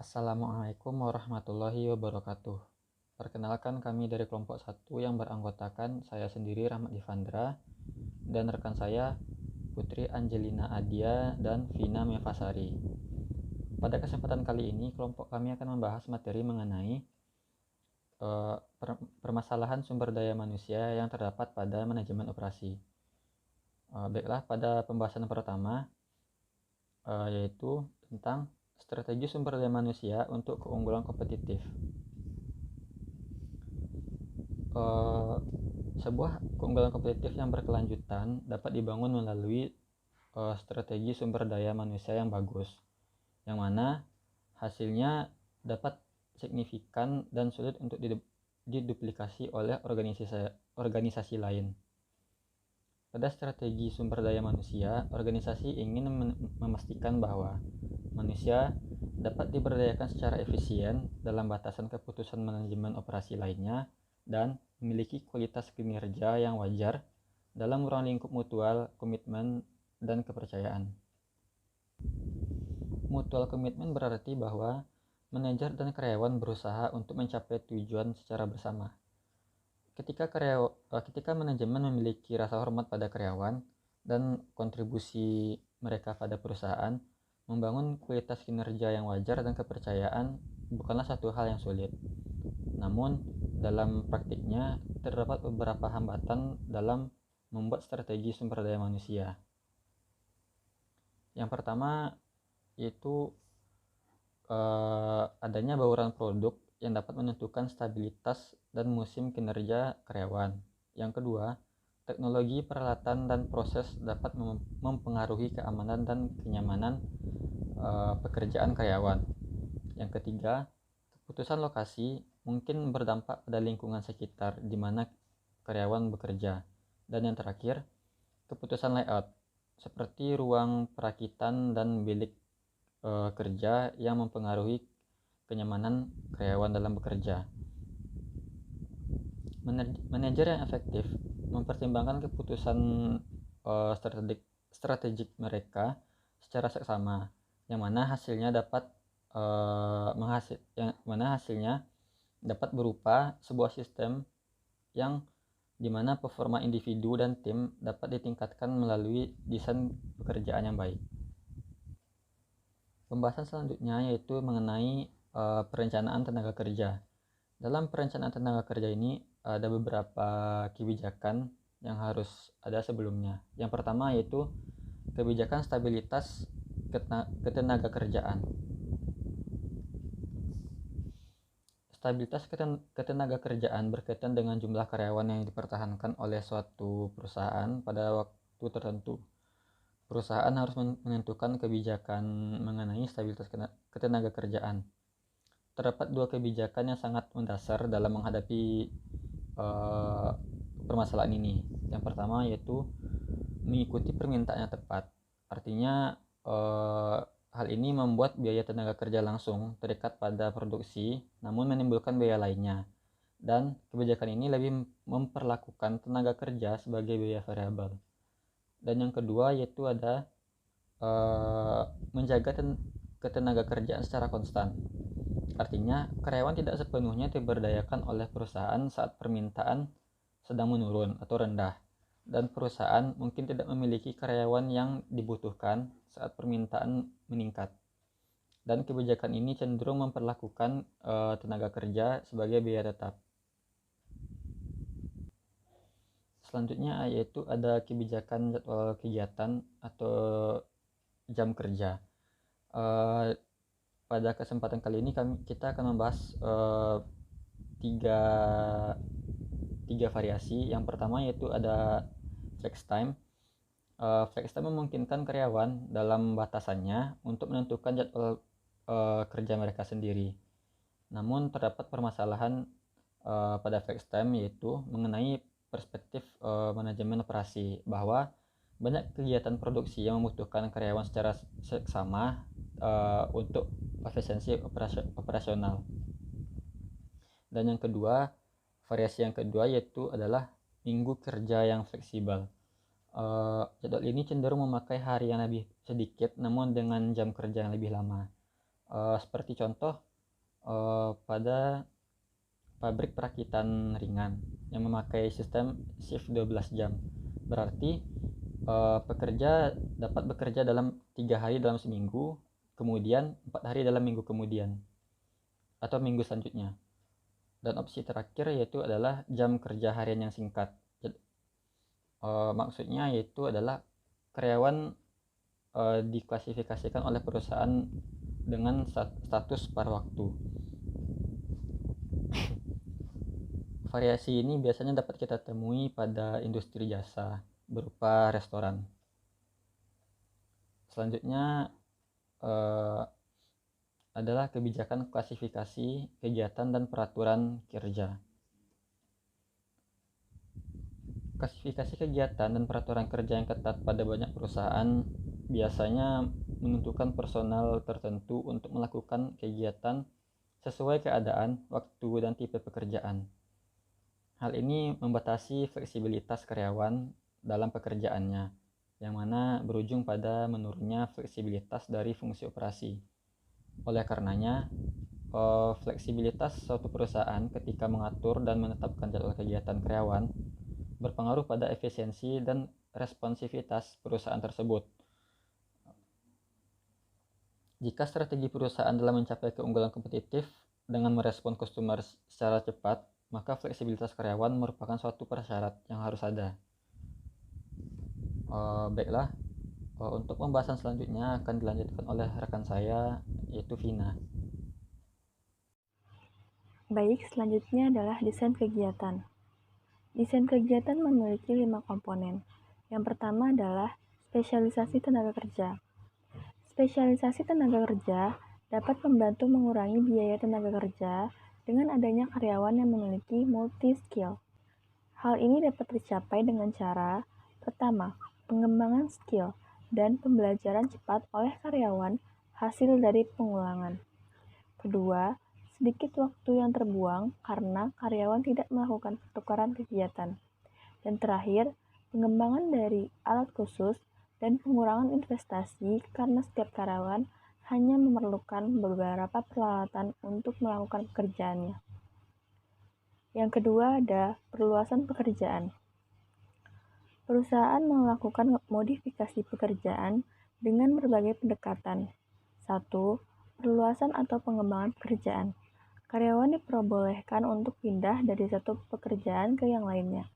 Assalamualaikum warahmatullahi wabarakatuh. Perkenalkan, kami dari kelompok 1 yang beranggotakan saya sendiri Rahmat Divandra dan rekan saya Putri Angelina Adia dan Vina Mevasari. Pada kesempatan kali ini kelompok kami akan membahas materi mengenai permasalahan sumber daya manusia yang terdapat pada manajemen operasi. Baiklah, pada pembahasan pertama yaitu tentang strategi sumber daya manusia untuk keunggulan kompetitif. Sebuah keunggulan kompetitif yang berkelanjutan dapat dibangun melalui strategi sumber daya manusia yang bagus, yang mana hasilnya dapat signifikan dan sulit untuk diduplikasi oleh organisasi lain. Pada strategi sumber daya manusia, organisasi ingin memastikan bahwa manusia dapat diberdayakan secara efisien dalam batasan keputusan manajemen operasi lainnya dan memiliki kualitas kinerja yang wajar dalam ruang lingkup mutual, komitmen, dan kepercayaan. Mutual komitmen berarti bahwa manajer dan karyawan berusaha untuk mencapai tujuan secara bersama. Ketika manajemen memiliki rasa hormat pada karyawan dan kontribusi mereka pada perusahaan, membangun kualitas kinerja yang wajar dan kepercayaan bukanlah satu hal yang sulit. Namun, dalam praktiknya terdapat beberapa hambatan dalam membuat strategi sumber daya manusia. Yang pertama yaitu adanya bauran produk yang dapat menentukan stabilitas dan musim kinerja karyawan. Yang kedua, teknologi, peralatan, dan proses dapat mempengaruhi keamanan dan kenyamanan pekerjaan karyawan. Yang ketiga, keputusan lokasi mungkin berdampak pada lingkungan sekitar di mana karyawan bekerja. Dan yang terakhir, keputusan layout seperti ruang perakitan dan bilik kerja yang mempengaruhi kenyamanan karyawan dalam bekerja. Manajer yang efektif mempertimbangkan keputusan strategik mereka secara seksama, yang mana hasilnya dapat berupa sebuah sistem yang dimana performa individu dan tim dapat ditingkatkan melalui desain pekerjaan yang baik. Pembahasan selanjutnya yaitu mengenai perencanaan tenaga kerja. Dalam perencanaan tenaga kerja ini ada beberapa kebijakan yang harus ada sebelumnya. Yang pertama yaitu kebijakan stabilitas ketenaga kerjaan. Stabilitas ketenaga kerjaan berkaitan dengan jumlah karyawan yang dipertahankan oleh suatu perusahaan pada waktu tertentu. Perusahaan harus menentukan kebijakan mengenai stabilitas ketenaga kerjaan. Terdapat dua kebijakan yang sangat mendasar dalam menghadapi permasalahan ini. Yang pertama yaitu mengikuti permintaan yang tepat. Artinya hal ini membuat biaya tenaga kerja langsung terikat pada produksi, namun menimbulkan biaya lainnya. Dan kebijakan ini lebih memperlakukan tenaga kerja sebagai biaya variabel. Dan yang kedua yaitu ada menjaga ketenaga kerjaan secara konstan. Artinya karyawan tidak sepenuhnya diberdayakan oleh perusahaan saat permintaan sedang menurun atau rendah, dan perusahaan mungkin tidak memiliki karyawan yang dibutuhkan saat permintaan meningkat. Dan kebijakan ini cenderung memperlakukan tenaga kerja sebagai biaya tetap. Selanjutnya yaitu ada kebijakan jadwal kegiatan atau jam kerja. Pada kesempatan kali ini kita akan membahas tiga variasi. Yang pertama yaitu ada flex time. Flex time memungkinkan karyawan dalam batasannya untuk menentukan jadwal kerja mereka sendiri. Namun terdapat permasalahan pada flex time yaitu mengenai perspektif manajemen operasi, bahwa banyak kegiatan produksi yang membutuhkan karyawan secara seksama untuk efisiensi operasional. Dan yang kedua, variasi yang kedua yaitu adalah minggu kerja yang fleksibel. Jadwal ini cenderung memakai hari yang lebih sedikit namun dengan jam kerja yang lebih lama. Seperti contoh pada pabrik perakitan ringan yang memakai sistem shift 12 jam. Berarti pekerja dapat bekerja dalam 3 hari dalam seminggu, kemudian 4 hari dalam minggu kemudian atau minggu selanjutnya. Dan opsi terakhir yaitu adalah jam kerja harian yang singkat. Maksudnya yaitu adalah karyawan diklasifikasikan oleh perusahaan dengan status paruh waktu. Variasi ini biasanya dapat kita temui pada industri jasa berupa restoran. Selanjutnya adalah kebijakan klasifikasi kegiatan dan peraturan kerja. Klasifikasi kegiatan dan peraturan kerja yang ketat pada banyak perusahaan biasanya menentukan personal tertentu untuk melakukan kegiatan sesuai keadaan, waktu, dan tipe pekerjaan. Hal ini membatasi fleksibilitas karyawan dalam pekerjaannya, yang mana berujung pada menurunnya fleksibilitas dari fungsi operasi. Oleh karenanya, fleksibilitas suatu perusahaan ketika mengatur dan menetapkan jadwal kegiatan karyawan berpengaruh pada efisiensi dan responsivitas perusahaan tersebut. Jika strategi perusahaan dalam mencapai keunggulan kompetitif dengan merespon customer secara cepat, maka fleksibilitas karyawan merupakan suatu prasyarat yang harus ada. Baiklah, untuk pembahasan selanjutnya akan dilanjutkan oleh rekan saya, yaitu Vina. Baik, selanjutnya adalah desain kegiatan. Desain kegiatan memiliki 5 komponen. Yang pertama adalah spesialisasi tenaga kerja. Spesialisasi tenaga kerja dapat membantu mengurangi biaya tenaga kerja dengan adanya karyawan yang memiliki multi-skill. Hal ini dapat tercapai dengan cara, pertama, pengembangan skill dan pembelajaran cepat oleh karyawan hasil dari pengulangan. Kedua, sedikit waktu yang terbuang karena karyawan tidak melakukan pertukaran kegiatan. Dan terakhir, pengembangan dari alat khusus dan pengurangan investasi karena setiap karyawan hanya memerlukan beberapa peralatan untuk melakukan pekerjaannya. Yang kedua ada perluasan pekerjaan. Perusahaan melakukan modifikasi pekerjaan dengan berbagai pendekatan. 1. Perluasan atau pengembangan pekerjaan. Karyawan diperbolehkan untuk pindah dari satu pekerjaan ke yang lainnya.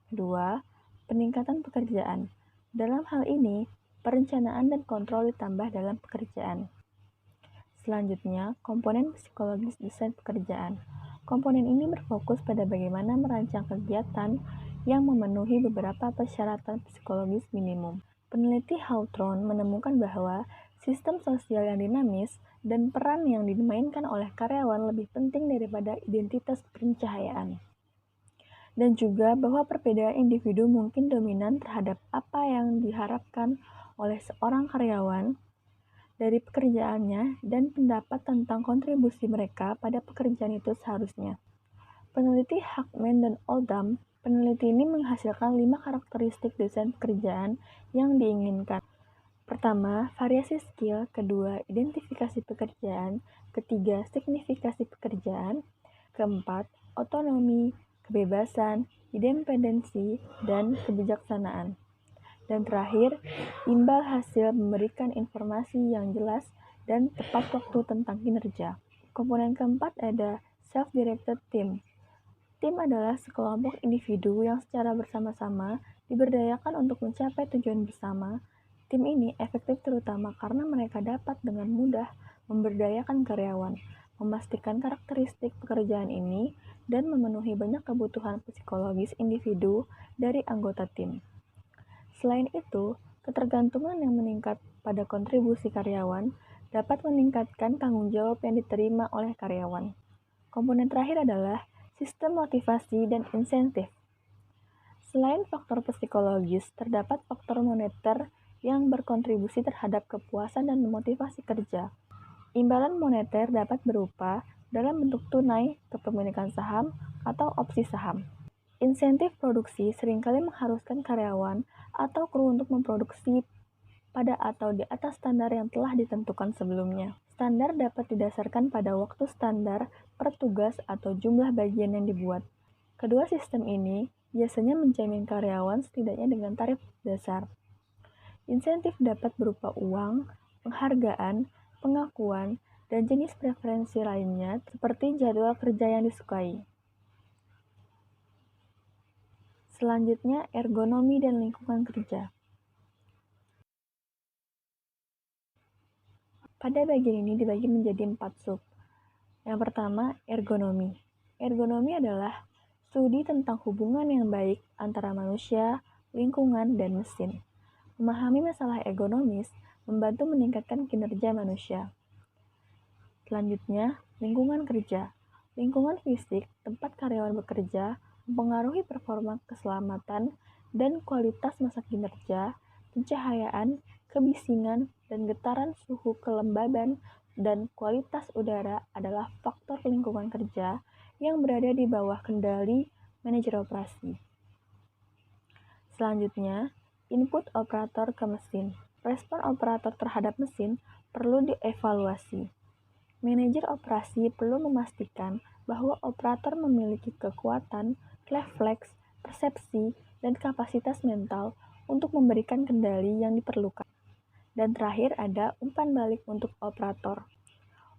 Kedua, peningkatan pekerjaan. Dalam hal ini, perencanaan dan kontrol ditambah dalam pekerjaan. Selanjutnya, komponen psikologis desain pekerjaan. Komponen ini berfokus pada bagaimana merancang kegiatan yang memenuhi beberapa persyaratan psikologis minimum. Peneliti Hawthorne menemukan bahwa sistem sosial yang dinamis dan peran yang dimainkan oleh karyawan lebih penting daripada identitas pencahayaan. Dan juga bahwa perbedaan individu mungkin dominan terhadap apa yang diharapkan oleh seorang karyawan dari pekerjaannya dan pendapat tentang kontribusi mereka pada pekerjaan itu seharusnya. Peneliti Hackman dan Oldham, peneliti ini menghasilkan 5 karakteristik desain pekerjaan yang diinginkan. Pertama, variasi skill. Kedua, identifikasi pekerjaan. Ketiga, signifikasi pekerjaan. Keempat, otonomi, kebebasan, independensi, dan kebijaksanaan. Dan terakhir, imbal hasil memberikan informasi yang jelas dan tepat waktu tentang kinerja. Komponen keempat ada self-directed team. Tim adalah sekelompok individu yang secara bersama-sama diberdayakan untuk mencapai tujuan bersama. Tim ini efektif terutama karena mereka dapat dengan mudah memberdayakan karyawan, memastikan karakteristik pekerjaan ini, dan memenuhi banyak kebutuhan psikologis individu dari anggota tim. Selain itu, ketergantungan yang meningkat pada kontribusi karyawan dapat meningkatkan tanggung jawab yang diterima oleh karyawan. Komponen terakhir adalah sistem motivasi dan insentif. Selain faktor psikologis, terdapat faktor moneter yang berkontribusi terhadap kepuasan dan motivasi kerja. Imbalan moneter dapat berupa dalam bentuk tunai, kepemilikan saham, atau opsi saham. Insentif produksi seringkali mengharuskan karyawan atau kru untuk memproduksi pada atau di atas standar yang telah ditentukan sebelumnya. Standar dapat didasarkan pada waktu standar per tugas atau jumlah bagian yang dibuat. Kedua sistem ini biasanya menjamin karyawan setidaknya dengan tarif dasar. Insentif dapat berupa uang, penghargaan, pengakuan, dan jenis preferensi lainnya seperti jadwal kerja yang disukai. Selanjutnya, ergonomi dan lingkungan kerja. Pada bagian ini dibagi menjadi 4 sub. Yang pertama, ergonomi. Ergonomi adalah studi tentang hubungan yang baik antara manusia, lingkungan, dan mesin. Memahami masalah ergonomis membantu meningkatkan kinerja manusia. Selanjutnya, lingkungan kerja. Lingkungan fisik tempat karyawan bekerja mempengaruhi performa keselamatan dan kualitas masa kinerja, pencahayaan, kebisingan, dan getaran suhu kelembaban dan kualitas udara adalah faktor lingkungan kerja yang berada di bawah kendali manajer operasi. Selanjutnya, input operator ke mesin. Respon operator terhadap mesin perlu dievaluasi. Manajer operasi perlu memastikan bahwa operator memiliki kekuatan, refleks, persepsi, dan kapasitas mental untuk memberikan kendali yang diperlukan. Dan terakhir ada umpan balik untuk operator.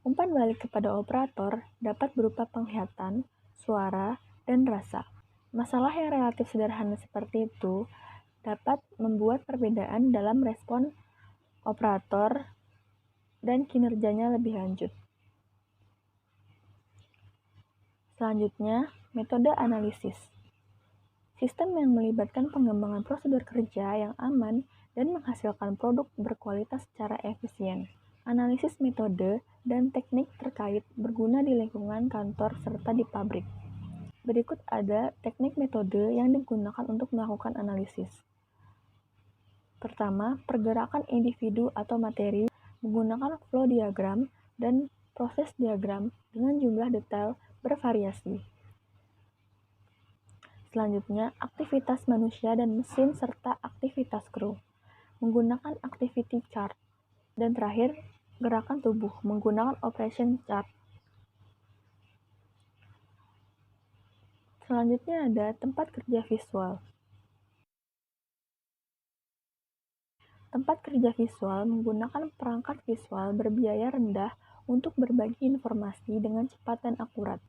Umpan balik kepada operator dapat berupa penglihatan, suara, dan rasa. Masalah yang relatif sederhana seperti itu dapat membuat perbedaan dalam respon operator dan kinerjanya lebih lanjut. Selanjutnya, metode analisis. Sistem yang melibatkan pengembangan prosedur kerja yang aman dan menghasilkan produk berkualitas secara efisien. Analisis metode dan teknik terkait berguna di lingkungan kantor serta di pabrik. Berikut ada teknik metode yang digunakan untuk melakukan analisis. Pertama, pergerakan individu atau materi menggunakan flow diagram dan proses diagram dengan jumlah detail bervariasi. Selanjutnya, aktivitas manusia dan mesin serta aktivitas kru menggunakan activity chart. Dan terakhir, gerakan tubuh menggunakan operation chart. Selanjutnya ada tempat kerja visual. Tempat kerja visual menggunakan perangkat visual berbiaya rendah untuk berbagi informasi dengan cepat dan akurat.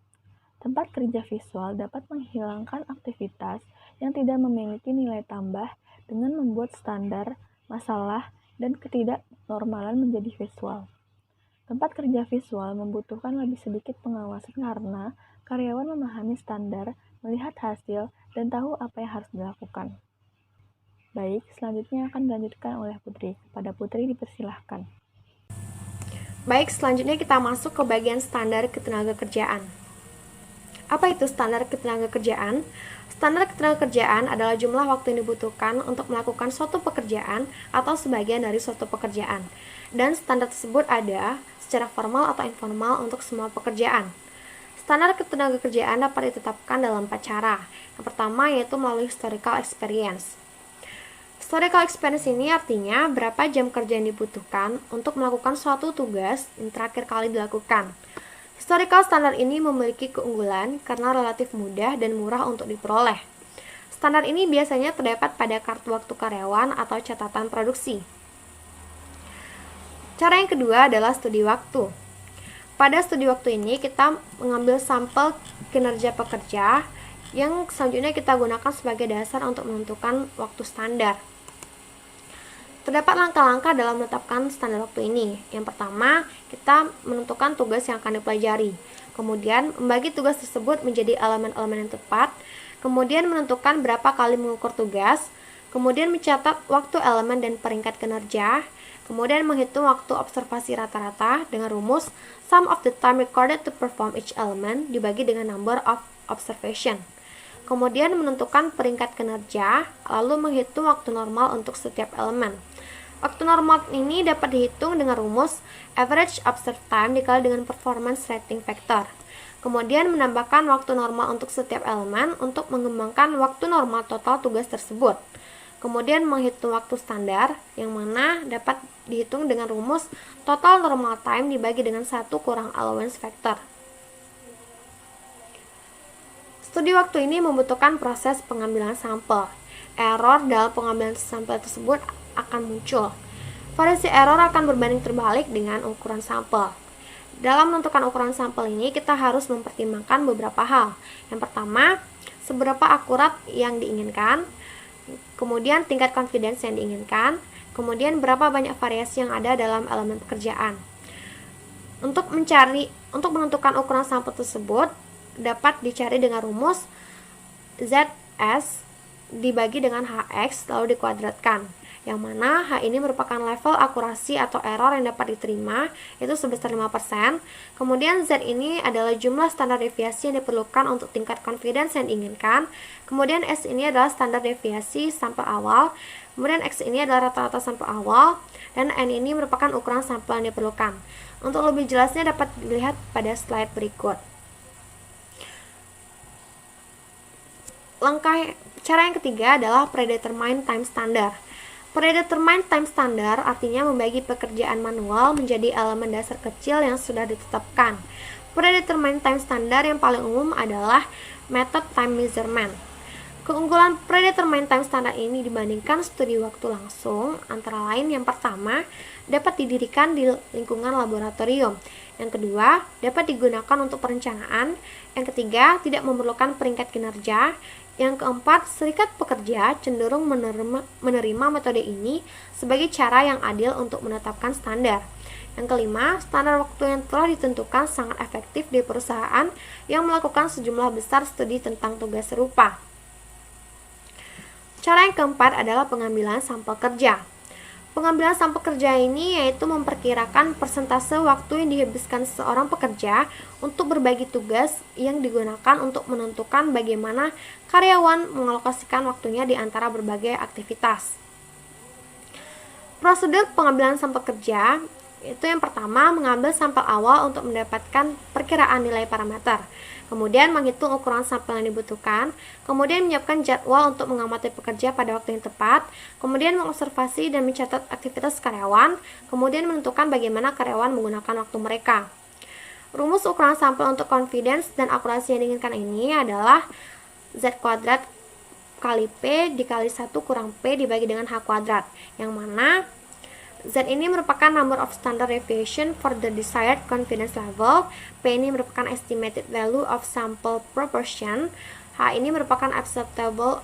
Tempat kerja visual dapat menghilangkan aktivitas yang tidak memiliki nilai tambah dengan membuat standar, masalah, dan ketidaknormalan menjadi visual. Tempat kerja visual membutuhkan lebih sedikit pengawasan karena karyawan memahami standar, melihat hasil, dan tahu apa yang harus dilakukan. Baik, selanjutnya akan dilanjutkan oleh Putri. Kepada Putri dipersilahkan. Baik, selanjutnya kita masuk ke bagian standar ketenagakerjaan. Apa itu standar ketenagakerjaan? Standar ketenagakerjaan adalah jumlah waktu yang dibutuhkan untuk melakukan suatu pekerjaan atau sebagian dari suatu pekerjaan. Dan standar tersebut ada secara formal atau informal untuk semua pekerjaan. Standar ketenagakerjaan dapat ditetapkan dalam 4 cara. Yang pertama yaitu melalui historical experience. Historical experience ini artinya berapa jam kerja yang dibutuhkan untuk melakukan suatu tugas yang terakhir kali dilakukan. Historical standar ini memiliki keunggulan karena relatif mudah dan murah untuk diperoleh. Standar ini biasanya terdapat pada kartu waktu karyawan atau catatan produksi. Cara yang kedua adalah studi waktu. Pada studi waktu ini kita mengambil sampel kinerja pekerja yang selanjutnya kita gunakan sebagai dasar untuk menentukan waktu standar. Terdapat langkah-langkah dalam menetapkan standar waktu ini. Yang pertama, kita menentukan tugas yang akan dipelajari. Kemudian, membagi tugas tersebut menjadi elemen-elemen yang tepat. Kemudian, menentukan berapa kali mengukur tugas. Kemudian, mencatat waktu elemen dan peringkat kinerja. Kemudian, menghitung waktu observasi rata-rata dengan rumus sum of the time recorded to perform each element dibagi dengan number of observation. Kemudian, menentukan peringkat kinerja, lalu menghitung waktu normal untuk setiap elemen. Waktu normal ini dapat dihitung dengan rumus average observed time dikali dengan performance rating factor. Kemudian menambahkan waktu normal untuk setiap elemen untuk mengembangkan waktu normal total tugas tersebut. Kemudian menghitung waktu standar, yang mana dapat dihitung dengan rumus total normal time dibagi dengan 1 kurang allowance factor. Studi waktu ini membutuhkan proses pengambilan sampel. Error dalam pengambilan sampel tersebut akan muncul. Variasi error akan berbanding terbalik dengan ukuran sampel. Dalam menentukan ukuran sampel ini, kita harus mempertimbangkan beberapa hal. Yang pertama, seberapa akurat yang diinginkan, kemudian tingkat confidence yang diinginkan, kemudian berapa banyak variasi yang ada dalam elemen pekerjaan. Untuk menentukan ukuran sampel tersebut, dapat dicari dengan rumus ZS dibagi dengan HX lalu dikuadratkan, yang mana H ini merupakan level akurasi atau error yang dapat diterima, itu sebesar 5%. Kemudian Z ini adalah jumlah standar deviasi yang diperlukan untuk tingkat confidence yang diinginkan. Kemudian S ini adalah standar deviasi sampel awal. Kemudian X ini adalah rata-rata sampel awal. Dan N ini merupakan ukuran sampel yang diperlukan. Untuk lebih jelasnya dapat dilihat pada slide berikut. Cara yang ketiga adalah predetermined time standard. Predetermined time standard artinya membagi pekerjaan manual menjadi elemen dasar kecil yang sudah ditetapkan. Predetermined time standard yang paling umum adalah method time measurement. Keunggulan predetermined time standard ini dibandingkan studi waktu langsung antara lain yang pertama, dapat didirikan di lingkungan laboratorium. Yang kedua, dapat digunakan untuk perencanaan. Yang ketiga, tidak memerlukan peringkat kinerja. Yang keempat, serikat pekerja cenderung menerima metode ini sebagai cara yang adil untuk menetapkan standar. Yang kelima, standar waktu yang telah ditentukan sangat efektif di perusahaan yang melakukan sejumlah besar studi tentang tugas serupa. Cara yang keempat adalah pengambilan sampel kerja. Pengambilan sampel kerja ini yaitu memperkirakan persentase waktu yang dihabiskan seorang pekerja untuk berbagi tugas yang digunakan untuk menentukan bagaimana karyawan mengalokasikan waktunya di antara berbagai aktivitas. Prosedur pengambilan sampel kerja itu yang pertama, mengambil sampel awal untuk mendapatkan perkiraan nilai parameter. Kemudian menghitung ukuran sampel yang dibutuhkan, kemudian menyiapkan jadwal untuk mengamati pekerja pada waktu yang tepat, kemudian mengobservasi dan mencatat aktivitas karyawan, kemudian menentukan bagaimana karyawan menggunakan waktu mereka. Rumus ukuran sampel untuk confidence dan akurasi yang diinginkan ini adalah Z kuadrat kali P dikali 1 kurang P dibagi dengan H kuadrat, yang mana Z ini merupakan number of standard deviation for the desired confidence level, P ini merupakan estimated value of sample proportion, H ini merupakan acceptable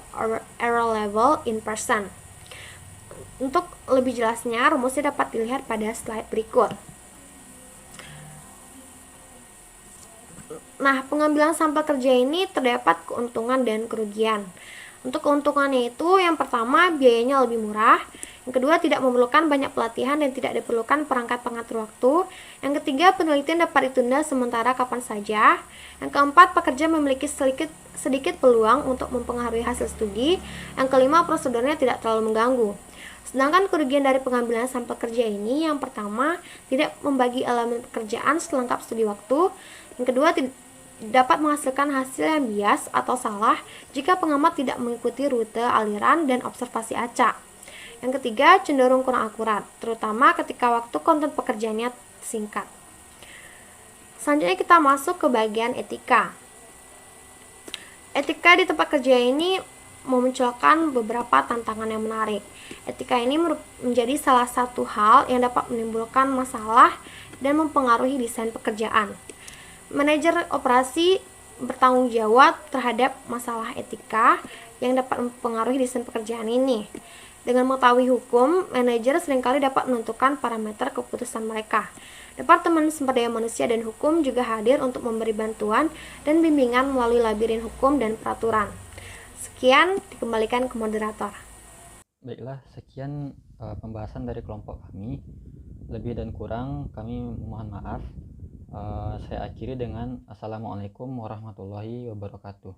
error level in percent. Untuk lebih jelasnya, rumusnya dapat dilihat pada slide berikut. Nah, pengambilan sampel kerja ini terdapat keuntungan dan kerugian. Untuk keuntungannya itu, yang pertama, biayanya lebih murah. Yang kedua, tidak memerlukan banyak pelatihan dan tidak diperlukan perangkat pengatur waktu. Yang ketiga, penelitian dapat ditunda sementara kapan saja. Yang keempat, pekerja memiliki sedikit peluang untuk mempengaruhi hasil studi. Yang kelima, prosedurnya tidak terlalu mengganggu. Sedangkan kerugian dari pengambilan sampel kerja ini, yang pertama, tidak membagi elemen pekerjaan selengkap studi waktu. Yang kedua, dapat menghasilkan hasil yang bias atau salah jika pengamat tidak mengikuti rute aliran dan observasi acak. Yang ketiga, cenderung kurang akurat, terutama ketika waktu konten pekerjaannya singkat. Selanjutnya kita masuk ke bagian etika. Etika di tempat kerja ini memunculkan beberapa tantangan yang menarik. Etika ini menjadi salah satu hal yang dapat menimbulkan masalah dan mempengaruhi desain pekerjaan. Manajer operasi bertanggung jawab terhadap masalah etika yang dapat mempengaruhi desain pekerjaan ini. Dengan mengetahui hukum, manajer seringkali dapat menentukan parameter keputusan mereka. Departemen Sumber Daya Manusia dan Hukum juga hadir untuk memberi bantuan dan bimbingan melalui labirin hukum dan peraturan. Sekian, dikembalikan ke moderator. Baiklah, sekian pembahasan dari kelompok kami. Lebih dan kurang kami mohon maaf. Saya akhiri dengan Assalamualaikum warahmatullahi wabarakatuh.